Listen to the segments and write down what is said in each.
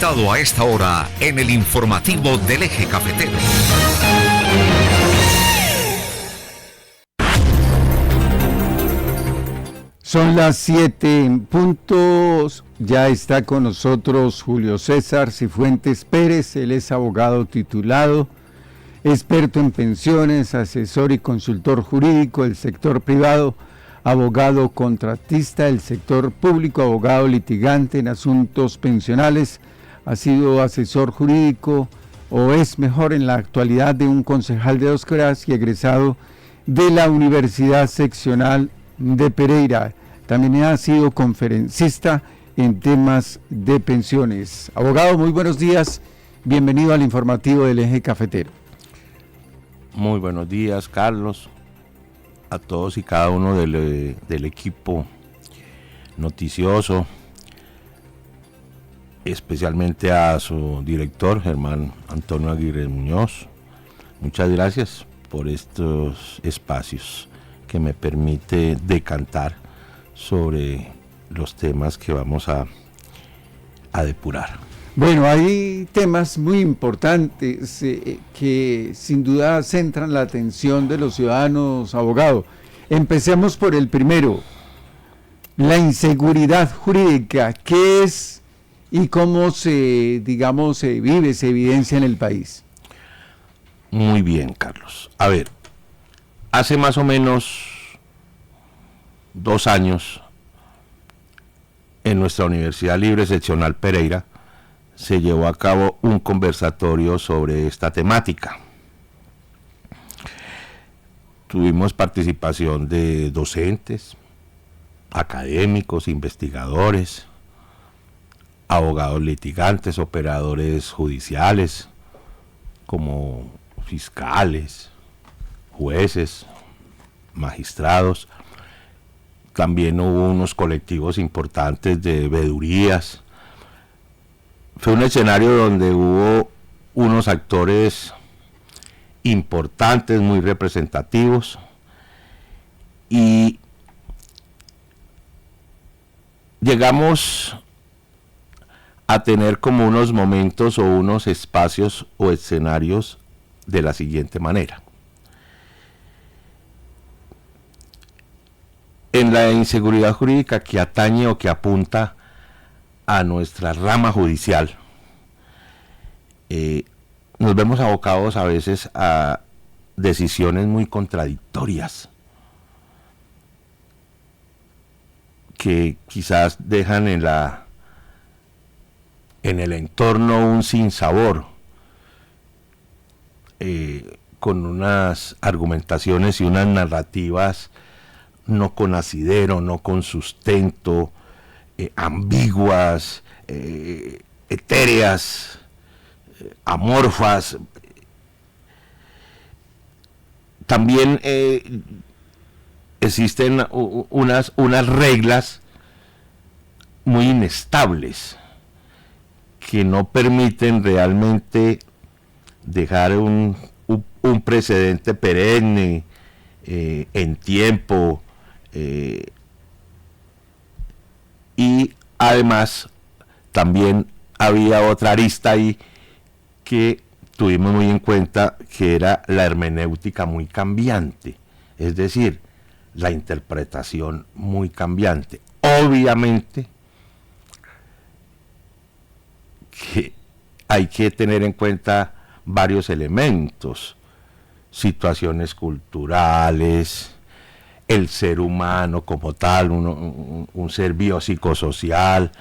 conectado a esta hora en el informativo del Eje Cafetero. Son las 7 en punto. Ya está con nosotros Julio César Cifuentes Pérez. Él es abogado titulado, experto en pensiones, asesor y consultor jurídico del sector privado, abogado contratista del sector público, abogado litigante en asuntos pensionales. Ha sido asesor jurídico, o es mejor en la actualidad, de un concejal de Dos Quebradas y egresado de la Universidad Seccional de Pereira. También ha sido conferencista en temas de pensiones. Abogado, muy buenos días. Bienvenido al informativo del Eje Cafetero. Muy buenos días, Carlos, a todos y cada uno del equipo noticioso, especialmente a su director, Germán Antonio Aguirre Muñoz. Muchas gracias por estos espacios que me permite decantar sobre los temas que vamos a depurar. Bueno, hay temas muy importantes que sin duda centran la atención de los ciudadanos, abogado. Empecemos por el primero, la inseguridad jurídica. ¿Qué es y cómo se vive, se evidencia en el país? Muy bien, Carlos. A ver, hace más o menos 2 años, en nuestra Universidad Libre Seccional Pereira, se llevó a cabo un conversatorio sobre esta temática. Tuvimos participación de docentes, académicos, investigadores, abogados litigantes, operadores judiciales, como fiscales, jueces, magistrados. También hubo unos colectivos importantes de veedurías. Fue un escenario donde hubo unos actores importantes, muy representativos, y llegamos a tener como unos momentos o unos espacios o escenarios de la siguiente manera. En la inseguridad jurídica que atañe o que apunta a nuestra rama judicial, nos vemos abocados a veces a decisiones muy contradictorias que quizás dejan en el entorno un sinsabor, con unas argumentaciones y unas narrativas no con asidero, no con sustento, ambiguas, etéreas, amorfas. También existen unas reglas muy inestables que no permiten realmente dejar un precedente perenne en tiempo, y además también había otra arista ahí que tuvimos muy en cuenta, que era la hermenéutica muy cambiante, es decir, la interpretación muy cambiante. Obviamente que hay que tener en cuenta varios elementos: situaciones culturales, el ser humano como tal, un ser biopsicosocial,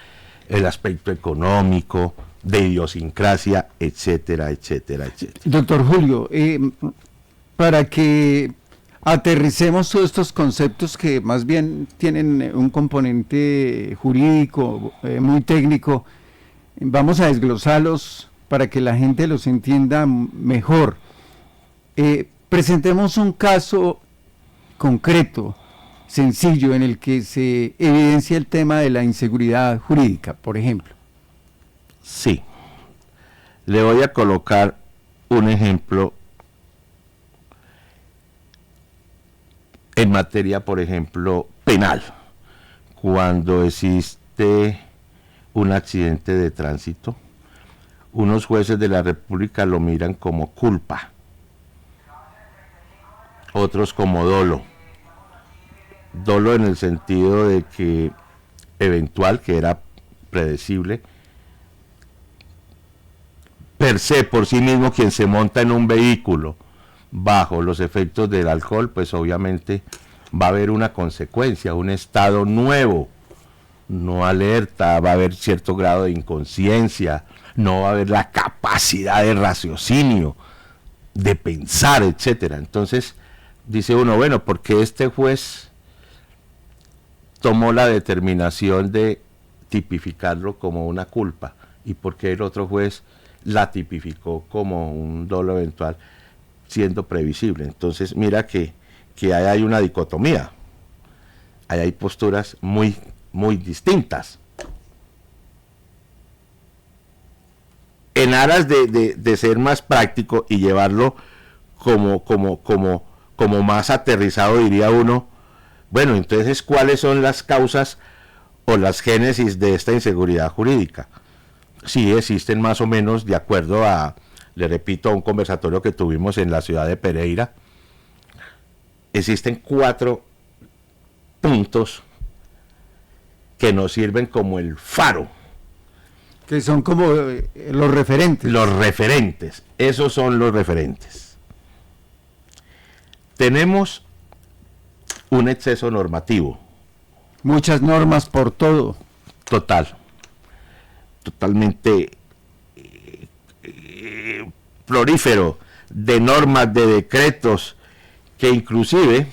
el aspecto económico, de idiosincrasia, etcétera, etcétera, etcétera. Doctor Julio, para que aterricemos todos estos conceptos que más bien tienen un componente jurídico muy técnico, vamos a desglosarlos para que la gente los entienda mejor. Presentemos un caso concreto, sencillo, en el que se evidencia el tema de la inseguridad jurídica, por ejemplo. Sí, le voy a colocar un ejemplo en materia, por ejemplo, penal. Cuando existe un accidente de tránsito, unos jueces de la República lo miran como culpa, otros como dolo. Dolo en el sentido de que eventual, que era predecible, per se, por sí mismo, quien se monta en un vehículo bajo los efectos del alcohol, pues obviamente va a haber una consecuencia, un estado nuevo, no alerta, va a haber cierto grado de inconsciencia, no va a haber la capacidad de raciocinio, de pensar, etcétera. Entonces dice uno, bueno, ¿por qué este juez tomó la determinación de tipificarlo como una culpa? ¿Y por qué el otro juez la tipificó como un dolo eventual, siendo previsible? Entonces mira que ahí hay una dicotomía, ahí hay posturas muy distintas. En aras de ser más práctico y llevarlo como más aterrizado, diría uno, bueno, entonces, ¿cuáles son las causas o las génesis de esta inseguridad jurídica? Sí, existen más o menos, de acuerdo a, le repito, a un conversatorio que tuvimos en la ciudad de Pereira, existen 4 puntos que nos sirven como el faro. Que son como los referentes. Los referentes, esos son los referentes. Tenemos un exceso normativo. Muchas normas por todo. Totalmente prolífero de normas, de decretos, que inclusive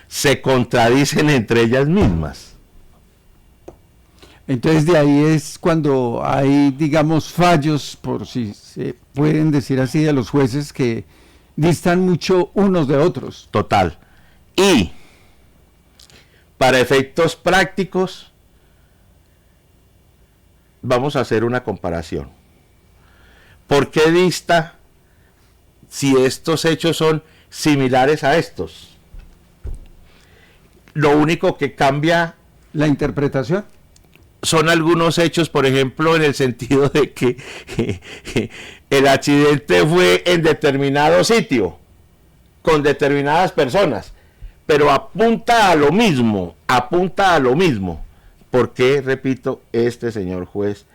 se contradicen entre ellas mismas. Entonces de ahí es cuando hay, digamos, fallos, por si se pueden decir así, de los jueces que distan mucho unos de otros. Total. Y para efectos prácticos, vamos a hacer una comparación. ¿Por qué dista si estos hechos son similares a estos? Lo único que cambia ¿La interpretación? son algunos hechos, por ejemplo, en el sentido de que el accidente fue en determinado sitio, con determinadas personas, pero apunta a lo mismo, porque, repito, este señor juez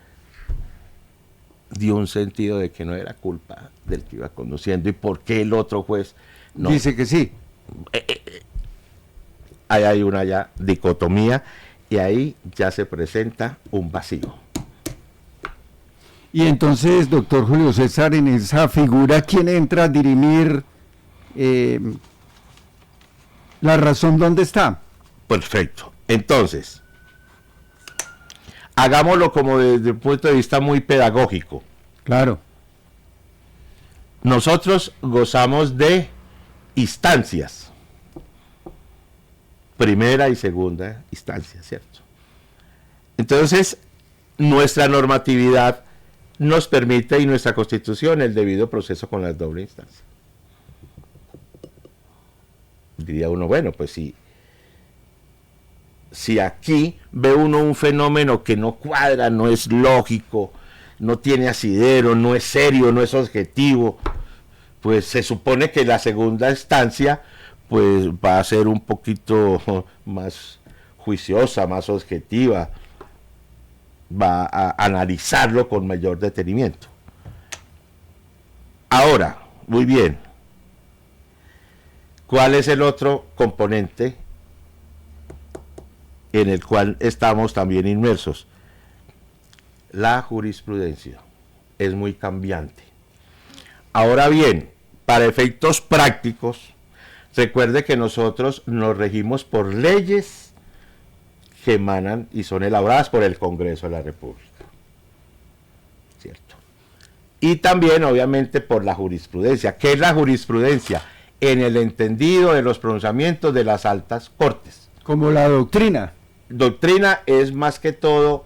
dio un sentido de que no era culpa del que iba conduciendo, y por qué el otro juez no. Dice que sí. Ahí hay una ya dicotomía, y ahí ya se presenta un vacío. Y entonces, doctor Julio César, en esa figura, ¿quién entra a dirimir la razón dónde está? Perfecto. Entonces, hagámoslo como desde el punto de vista muy pedagógico. Claro. Nosotros gozamos de instancias. Primera y segunda instancia, ¿cierto? Entonces, nuestra normatividad nos permite, y nuestra Constitución, el debido proceso con las doble instancias. Diría uno, bueno, pues si aquí ve uno un fenómeno que no cuadra, no es lógico, no tiene asidero, no es serio, no es objetivo, pues se supone que la segunda instancia pues va a ser un poquito más juiciosa, más objetiva, va a analizarlo con mayor detenimiento. Ahora, muy bien, ¿cuál es el otro componente en el cual estamos también inmersos? La jurisprudencia es muy cambiante. Ahora bien, para efectos prácticos, recuerde que nosotros nos regimos por leyes que emanan y son elaboradas por el Congreso de la República, ¿cierto? Y también, obviamente, por la jurisprudencia. ¿Qué es la jurisprudencia? En el entendido de los pronunciamientos de las altas cortes. Como la doctrina. Doctrina es más que todo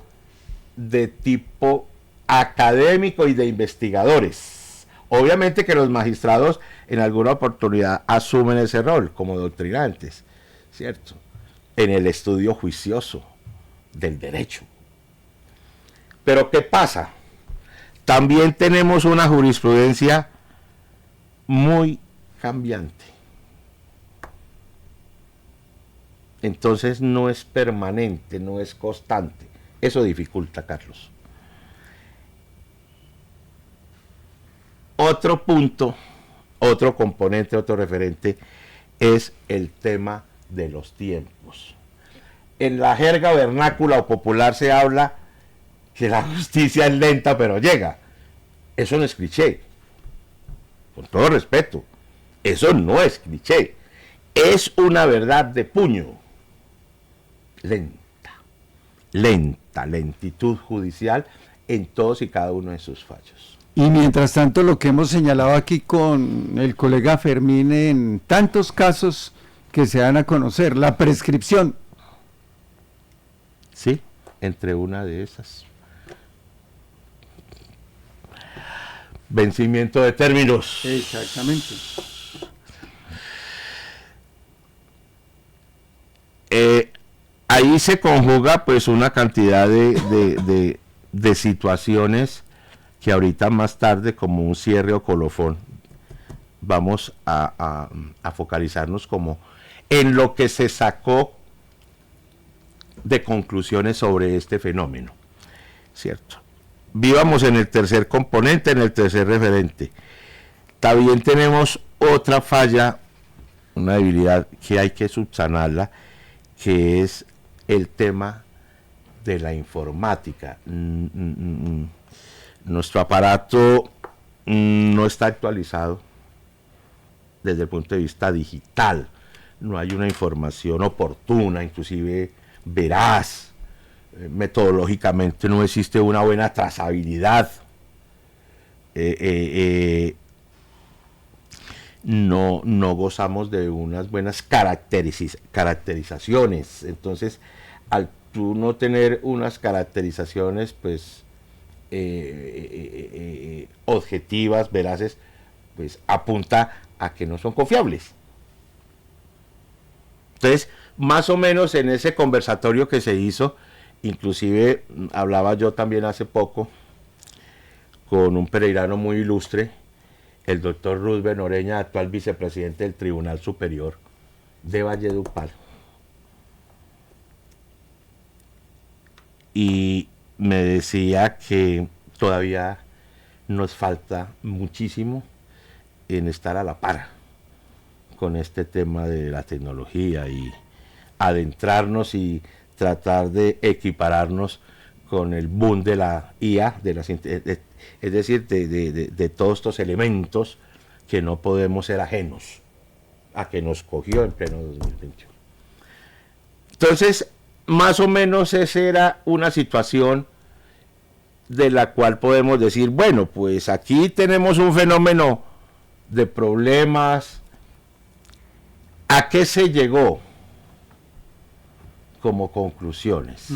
de tipo académico y de investigadores. Obviamente que los magistrados en alguna oportunidad asumen ese rol como doctrinantes, ¿cierto? En el estudio juicioso del derecho. Pero ¿qué pasa? también tenemos una jurisprudencia muy cambiante. Entonces no es permanente, no es constante. Eso dificulta, Carlos. Otro punto, otro componente, otro referente es el tema de los tiempos. En la jerga vernácula o popular se habla que la justicia es lenta pero llega. Eso no es cliché. Con todo respeto, eso no es cliché. Es una verdad de puño. Lentitud judicial en todos y cada uno de sus fallos. Y mientras tanto, lo que hemos señalado aquí con el colega Fermín en tantos casos que se dan a conocer, la prescripción. Sí, entre una de esas. Vencimiento de términos. Exactamente. Ahí se conjuga pues una cantidad de situaciones que ahorita más tarde, como un cierre o colofón, vamos a focalizarnos como en lo que se sacó de conclusiones sobre este fenómeno, ¿cierto? Vivamos en el tercer componente, en el tercer referente. También tenemos otra falla, una debilidad que hay que subsanarla, que es el tema de la informática. Nuestro aparato no está actualizado desde el punto de vista digital. No hay una información oportuna, inclusive veraz. Metodológicamente no existe una buena trazabilidad. No gozamos de unas buenas caracterizaciones. Entonces, al tú no tener unas caracterizaciones, pues, objetivas, veraces, pues apunta a que no son confiables. Entonces, más o menos en ese conversatorio que se hizo, inclusive hablaba yo también hace poco con un pereirano muy ilustre, el doctor Roosevelt Noreña, actual vicepresidente del Tribunal Superior de Valledupar. Y me decía que todavía nos falta muchísimo en estar a la par con este tema de la tecnología y adentrarnos y tratar de equipararnos con el boom de la IA, es decir, de todos estos elementos que no podemos ser ajenos a que nos cogió en pleno 2021. Entonces, más o menos esa era una situación de la cual podemos decir, bueno, pues aquí tenemos un fenómeno de problemas. ¿A qué se llegó como conclusiones?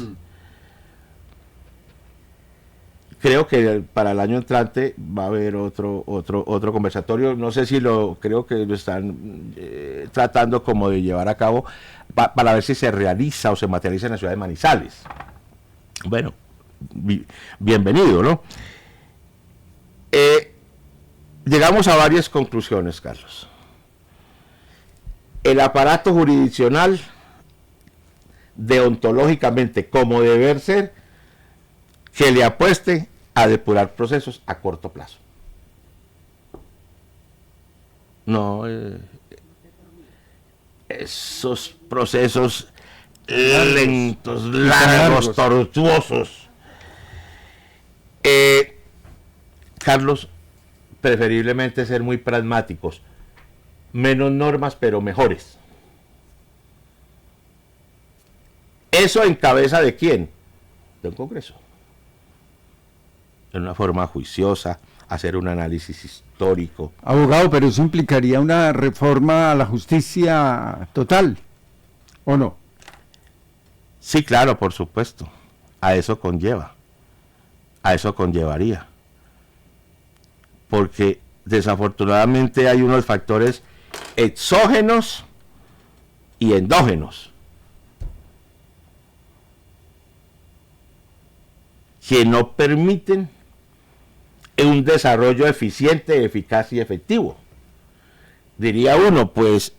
Creo que para el año entrante va a haber otro conversatorio. No sé si creo que lo están tratando como de llevar a cabo para ver si se realiza o se materializa en la ciudad de Manizales. Bueno, bienvenido, ¿no? Llegamos a varias conclusiones, Carlos. El aparato jurisdiccional, deontológicamente como deber ser, que le apueste a depurar procesos a corto plazo. No, esos procesos lentos, largos, tortuosos. Carlos, preferiblemente ser muy pragmáticos, menos normas pero mejores. ¿Eso en cabeza de quién? Del Congreso. En una forma juiciosa, hacer un análisis histórico. Abogado, pero eso implicaría una reforma a la justicia total, ¿o no? Sí, claro, por supuesto. A eso conlleva. A eso conllevaría. Porque desafortunadamente hay unos factores exógenos y endógenos que no permiten un desarrollo eficiente, eficaz y efectivo. Diría uno, pues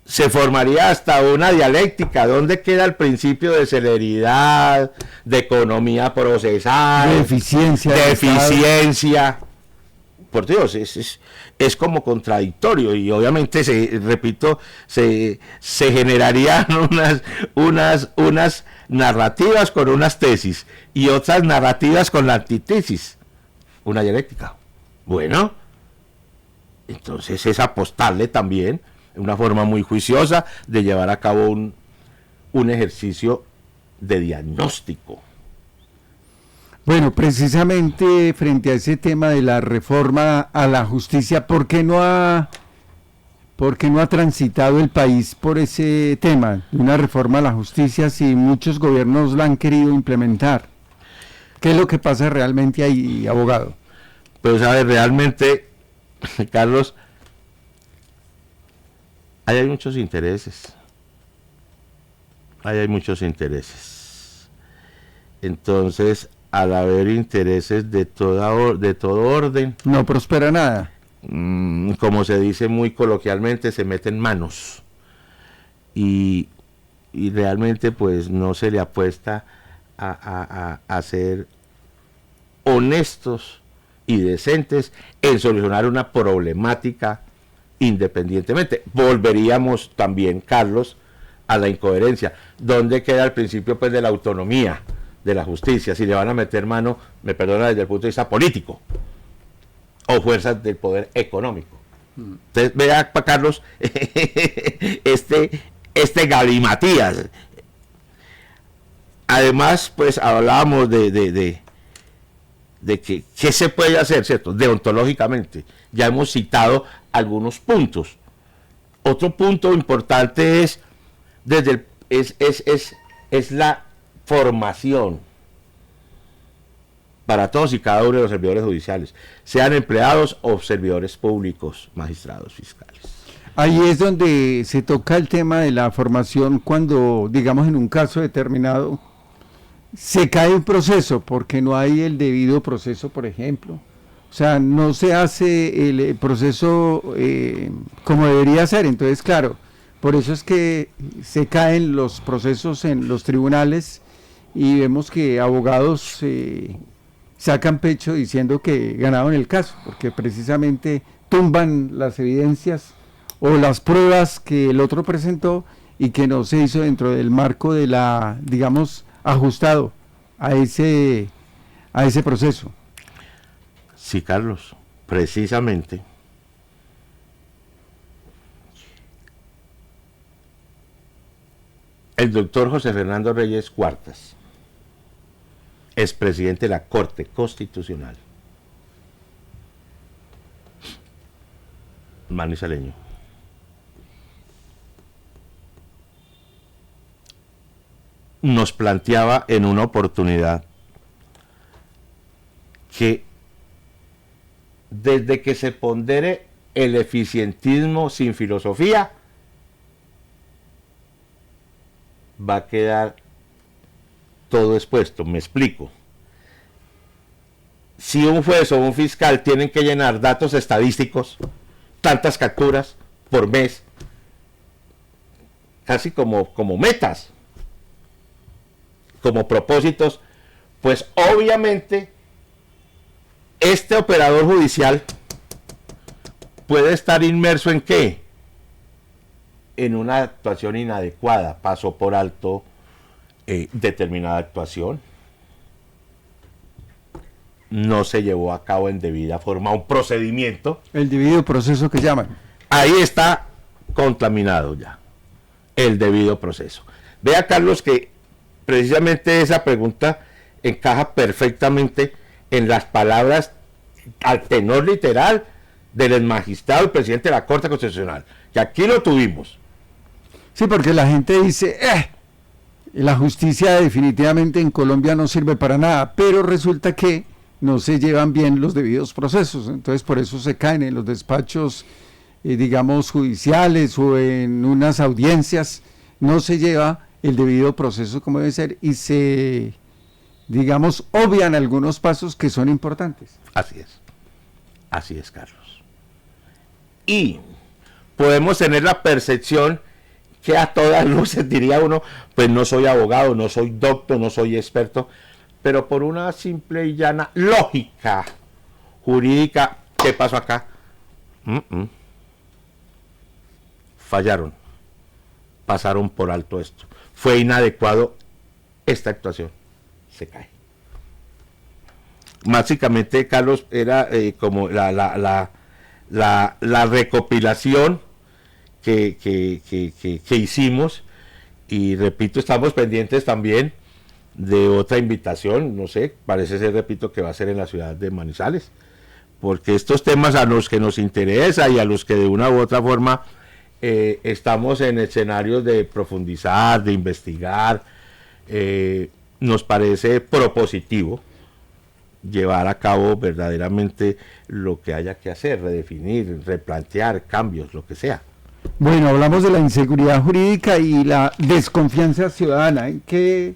se formaría hasta una dialéctica. ¿Dónde queda el principio de celeridad, de economía procesal, De eficiencia. de eficiencia? Por Dios, es como contradictorio, y obviamente, repito, se generarían unas narrativas con unas tesis y otras narrativas con la antítesis. Una dialéctica. Bueno, entonces es apostarle también una forma muy juiciosa de llevar a cabo un ejercicio de diagnóstico. Bueno, precisamente frente a ese tema de la reforma a la justicia, ¿por qué no ha transitado el país por ese tema de una reforma a la justicia si muchos gobiernos la han querido implementar? ¿Qué es lo que pasa realmente ahí, abogado? Pero, ¿sabes? Realmente, Carlos, ahí hay muchos intereses. Ahí hay muchos intereses. Entonces, al haber intereses de todo orden, No prospera nada. como se dice muy coloquialmente, se meten manos. Y realmente pues no se le apuesta a ser honestos y decentes en solucionar una problemática independientemente. Volveríamos también, Carlos, a la incoherencia. ¿Dónde queda el principio pues de la autonomía de la justicia? Si le van a meter mano, me perdona, desde el punto de vista político o fuerzas del poder económico. Entonces, vea, Carlos, este galimatías. Además, pues hablábamos de que qué se puede hacer, ¿cierto? Deontológicamente. Ya hemos citado algunos puntos. Otro punto importante es es la formación para todos y cada uno de los servidores judiciales, sean empleados o servidores públicos, magistrados, fiscales. Ahí es donde se toca el tema de la formación cuando, digamos, en un caso determinado, se cae un proceso porque no hay el debido proceso, por ejemplo. O sea, no se hace el proceso como debería ser. Entonces, claro, por eso es que se caen los procesos en los tribunales y vemos que abogados sacan pecho diciendo que ganaron el caso, porque precisamente tumban las evidencias o las pruebas que el otro presentó y que no se hizo dentro del marco de la, digamos, ajustado a ese proceso. Sí, Carlos, precisamente. El doctor José Fernando Reyes Cuartas, expresidente de la Corte Constitucional, manizaleño, nos planteaba en una oportunidad que desde que se pondere el eficientismo sin filosofía, va a quedar todo expuesto. Me explico. Si un juez o un fiscal tienen que llenar datos estadísticos, tantas capturas por mes, casi como metas, como propósitos, pues obviamente este operador judicial puede estar inmerso en ¿qué? En una actuación inadecuada, pasó por alto determinada actuación, no se llevó a cabo en debida forma un procedimiento. El debido proceso que llaman. Ahí está contaminado ya el debido proceso. Vea, Carlos, que precisamente esa pregunta encaja perfectamente en las palabras al tenor literal del magistrado y presidente de la Corte Constitucional, que aquí lo tuvimos. Sí, porque la gente dice, la justicia definitivamente en Colombia no sirve para nada, pero resulta que no se llevan bien los debidos procesos, entonces por eso se caen en los despachos, digamos, judiciales o en unas audiencias, no se lleva el debido proceso como debe ser y se digamos, obvian algunos pasos que son importantes. Así es, Carlos. Y podemos tener la percepción que a todas luces diría uno, pues no soy abogado, no soy doctor, no soy experto, pero por una simple y llana lógica jurídica, ¿qué pasó acá? Fallaron, pasaron por alto esto, fue inadecuado esta actuación, se cae. Básicamente, Carlos, era como la recopilación que hicimos, y repito, estamos pendientes también de otra invitación, no sé, parece ser, repito, que va a ser en la ciudad de Manizales, porque estos temas a los que nos interesa y a los que de una u otra forma estamos en escenarios de profundizar, de investigar, nos parece propositivo llevar a cabo verdaderamente lo que haya que hacer, redefinir, replantear cambios, lo que sea. Bueno, hablamos de la inseguridad jurídica y la desconfianza ciudadana. ¿En qué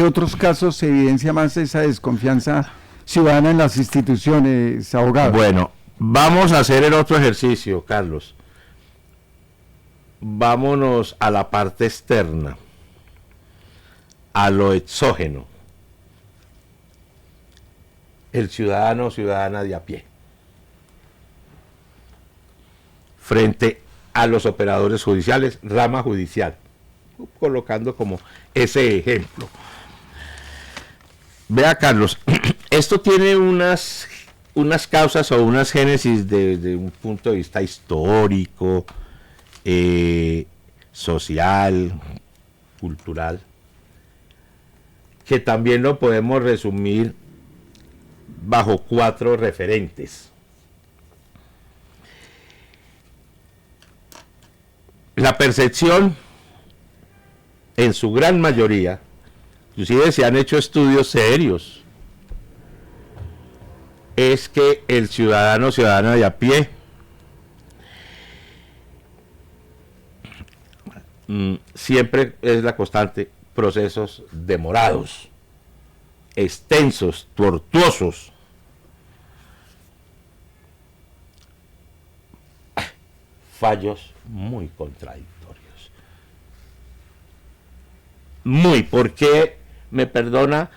otros casos se evidencia más esa desconfianza ciudadana en las instituciones, abogado? Bueno, vamos a hacer el otro ejercicio, Carlos. Vámonos a la parte externa, a lo exógeno. El ciudadano o ciudadana de a pie, frente a los operadores judiciales, rama judicial, colocando como ese ejemplo. Vea, Carlos, esto tiene unas causas o unas génesis de un punto de vista histórico, social, cultural, que también lo podemos resumir bajo 4 referentes. La percepción, en su gran mayoría, inclusive se han hecho estudios serios, es que el ciudadano o ciudadana de a pie siempre es la constante, procesos demorados, extensos, tortuosos, fallos muy contradictorios. Porque, me perdona,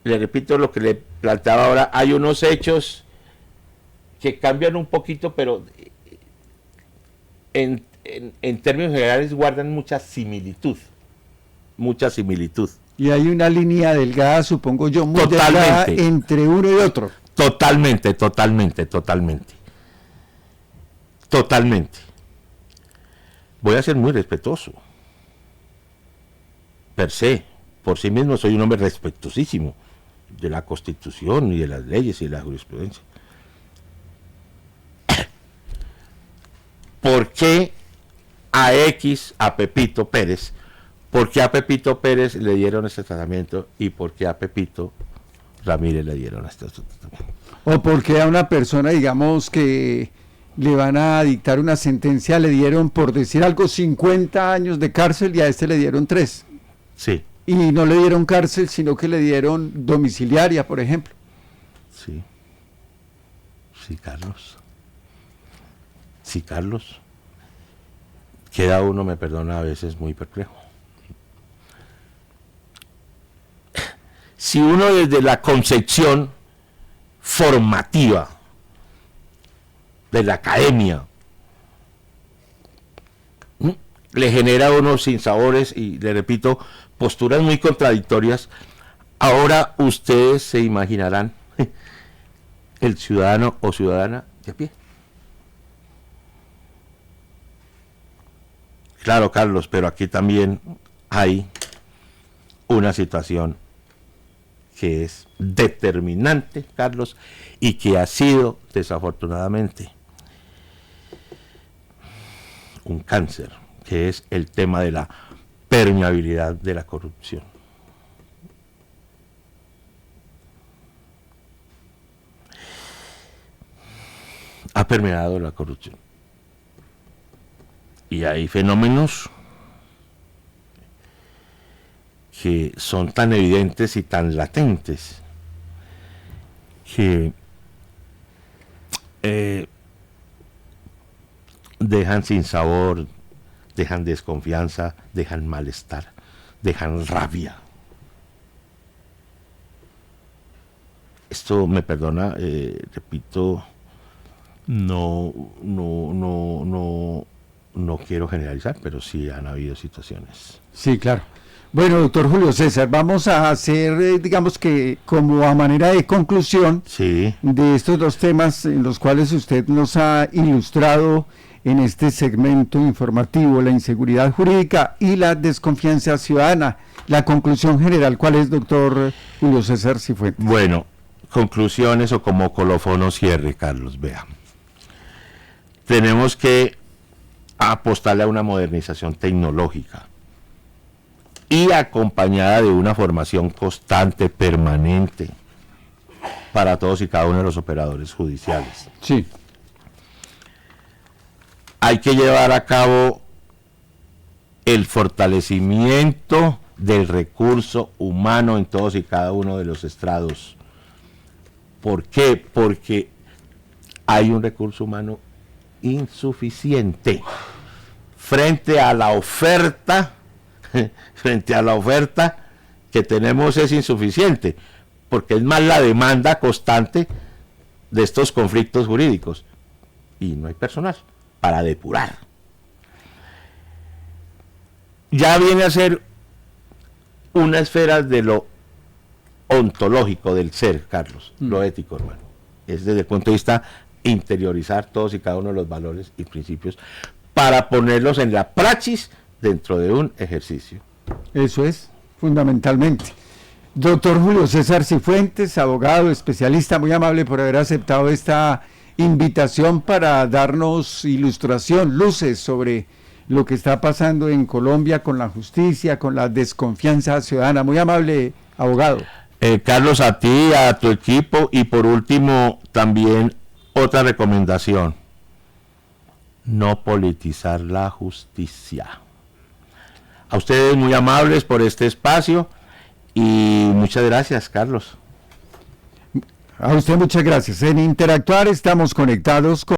le repito lo que le planteaba ahora, hay unos hechos que cambian un poquito, pero en términos generales guardan mucha similitud. Y hay una línea delgada, supongo yo, muy delgada entre uno y otro. Totalmente. Voy a ser muy respetuoso. Per se, por sí mismo soy un hombre respetuosísimo de la Constitución y de las leyes y de la jurisprudencia. ¿Por qué a Pepito Pérez? ¿Por qué a Pepito Pérez le dieron este tratamiento y por qué a Pepito Ramírez le dieron este tratamiento? O por qué a una persona, digamos, que le van a dictar una sentencia, le dieron, por decir algo, 50 años de cárcel y a este le dieron 3. Sí. Y no le dieron cárcel, sino que le dieron domiciliaria, por ejemplo. Sí, Carlos. Queda uno, me perdona, a veces muy perplejo. Si uno desde la concepción formativa de la academia le genera a uno sinsabores y, le repito, posturas muy contradictorias, ahora ustedes se imaginarán el ciudadano o ciudadana de a pie. Claro, Carlos, pero aquí también hay una situación que es determinante, Carlos, y que ha sido, desafortunadamente, un cáncer, que es el tema de la permeabilidad de la corrupción. Ha permeado la corrupción. Y hay fenómenos que son tan evidentes y tan latentes que dejan sin sabor, dejan desconfianza, dejan malestar, dejan rabia. Esto me perdona, repito, no quiero generalizar, pero sí han habido situaciones. Sí, claro. Bueno, doctor Julio César, vamos a hacer, digamos que como a manera de conclusión Sí. de estos dos temas en los cuales usted nos ha ilustrado en este segmento informativo, la inseguridad jurídica y la desconfianza ciudadana. La conclusión general, ¿cuál es, doctor Julio César Cifuentes? Bueno, conclusiones o como colofón cierre, Carlos, vea. Tenemos que apostarle a una modernización tecnológica y acompañada de una formación constante, permanente, para todos y cada uno de los operadores judiciales. Sí. Hay que llevar a cabo el fortalecimiento del recurso humano en todos y cada uno de los estrados. ¿Por qué? Porque hay un recurso humano insuficiente frente a la oferta que tenemos. Es insuficiente porque es más la demanda constante de estos conflictos jurídicos y no hay personal para depurar. Ya viene a ser una esfera de lo ontológico del ser, Carlos, lo ético, hermano. Es desde el punto de vista interiorizar todos y cada uno de los valores y principios para ponerlos en la praxis dentro de un ejercicio. Eso es, fundamentalmente. Doctor Julio César Cifuentes, abogado, especialista, muy amable por haber aceptado esta invitación para darnos ilustración, luces sobre lo que está pasando en Colombia con la justicia, con la desconfianza ciudadana. Muy amable, abogado. Carlos, a ti, a tu equipo, y por último también otra recomendación: no politizar la justicia. A ustedes muy amables por este espacio y muchas gracias, Carlos. A usted muchas gracias. En Interactuar estamos conectados con